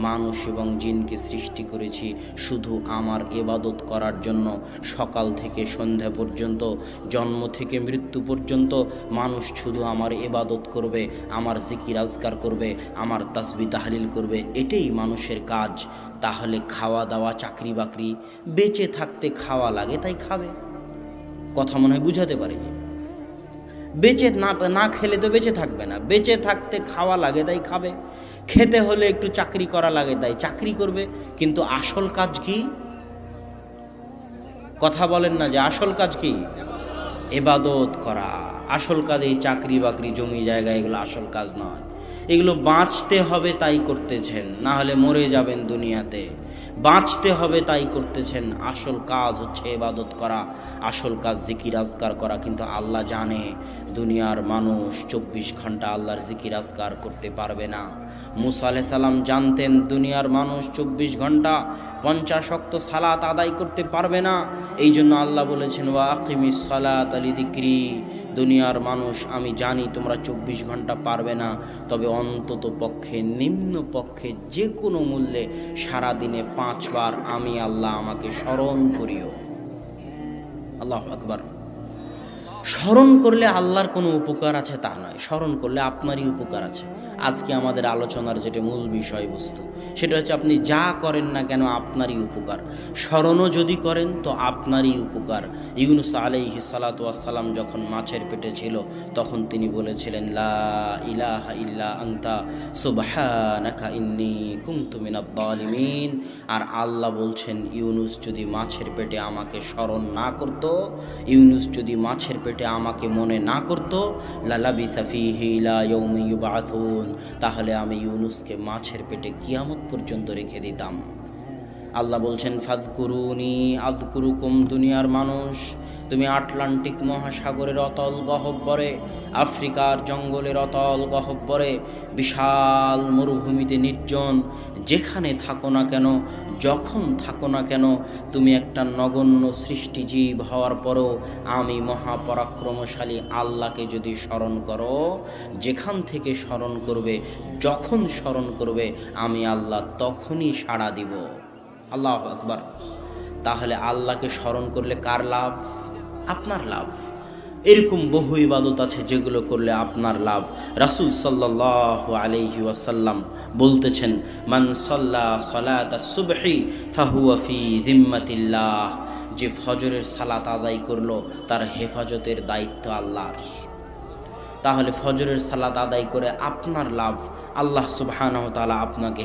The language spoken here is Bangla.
মানুষ এবং জিনকে সৃষ্টি করেছি শুধু আমার ইবাদত করার জন্য। সকাল থেকে সন্ধ্যা পর্যন্ত, জন্ম থেকে মৃত্যু পর্যন্ত মানুষ শুধু আমার ইবাদত করবে, আমার জিকির আজকার করবে, আমার তাসবিহ তাহলিল করবে, এটাই মানুষের কাজ। তাহলে খাওয়া দাওয়া, চাকরি বাকরি, বেঁচে থাকতে খাওয়া লাগে তাই খাবে। কথা মনে হয় বুঝাতে পারিনি। বেঁচে না খেলে তো বেঁচে থাকবে না। বেঁচে থাকতে খাওয়া লাগে তাই খাবে। খেতে হলে একটু চাকরি করা লাগে তাই চাকরি করবে। কিন্তু আসল কাজ কি? কথা বলেন না যে আসল কাজ কি? ইবাদত করা। আসল কাজ এই চাকরি বাকরি, জমি জায়গা, এগুলো আসল কাজ নয়। এগুলো বাঁচতে হবে তাই করতেছেন, না হলে মরে যাবেন দুনিয়াতে। বাঁচতে হবে তাই করতেছেন। আসল কাজ হচ্ছে ইবাদত করা, আসল কাজ জিকির আজকার করা। কিন্তু আল্লাহ জানে দুনিয়ার মানুষ 24 ঘন্টা আল্লাহর জিকির আজকার করতে পারবে না। মুসা আলাইহিস সালাম জানতেন দুনিয়ার মানুষ 24 ঘন্টা 50 ওয়াক্ত সালাত আদায় করতে পারবে না। এই জন্য আল্লাহ বলেছেন ওয়া আকিমিস সালাতা লিযিকরি। দুনিয়ার মানুষ আমি জানি তোমরা 24 ঘন্টা পারবে না, তবে অন্তত পক্ষে নিম্ন পক্ষে যে কোনো মূল্যে সারাদিনে 5 বার আমি আল্লাহ আমাকে স্মরণ করিও। আল্লাহু আকবার। স্মরণ করলে আল্লাহর কোনো উপকার আছে তা নয়, স্মরণ করলে আপনারই উপকার আছে। আজকে আমাদের আলোচনার যেটা মূল বিষয়বস্তু, সেটা হচ্ছে আপনি যা করেন না কেন আপনারই উপকার। স্মরণও যদি করেন তো আপনারই উপকার। ইউনুস আলাইহিস সালাতু ওয়াস সালাম যখন মাছের পেটে ছিল তখন তিনি বলেছিলেন লা ইলাহা ইল্লা আনতা সুবহানাকা ইন্নী কুনতু মিনাজ জালিমিন। আর আল্লাহ বলছেন ইউনুস যদি মাছের পেটে আমাকে স্মরণ না করত, ইউনুস যদি মাছের পেটে আমাকে মনে না করত, লালাবিসা ফীহি ইলা ইয়াউমি ইউবআসুন, তাহলে আমি ইউনুসকে মাছের পেটে কিয়ামত পর্যন্ত রেখে দিতাম। আল্লাহ বলছেন ফাযকুরুনি আযকুরুকুম। দুনিয়ার মানুষ, তুমি আটলান্টিক মহাসাগরের অতল গহ্বরে, আফ্রিকার জঙ্গলের অতল গহ্বরে, বিশাল মরুভূমিতে নির্জন যেখানে থাকো না কেন, যখন থাকো না কেন, তুমি একটা নগণ্য সৃষ্টিজীব হওয়ার পরও আমি মহাপরাক্রমশালী আল্লাহকে যদি স্মরণ করো, যেখান থেকে স্মরণ করবে, যখন স্মরণ করবে, আমি আল্লাহ তখনই সাড়া দিব। আল্লাহু আকবার। তাহলে আল্লাহকে স্মরণ করলে কার লাভ? আপনার লাভ। এরকম বহু ইবাদত আছে যেগুলো করলে আপনার লাভ। রাসূল সাল্লাল্লাহু আলাইহি ওয়াসাল্লাম বলতেছেন মান সাল্লা সালাতাস সুবহি ফাহুয়া ফি জিম্মাতিল্লাহ। যে ফজরের সালাত আদায় করলো তার হেফাজতের দায়িত্ব আল্লাহর। তাহলে ফজরের সালাত আদায় করে আপনার লাভ, আল্লাহ সুবহানাহু ওয়া তাআলা আপনাকে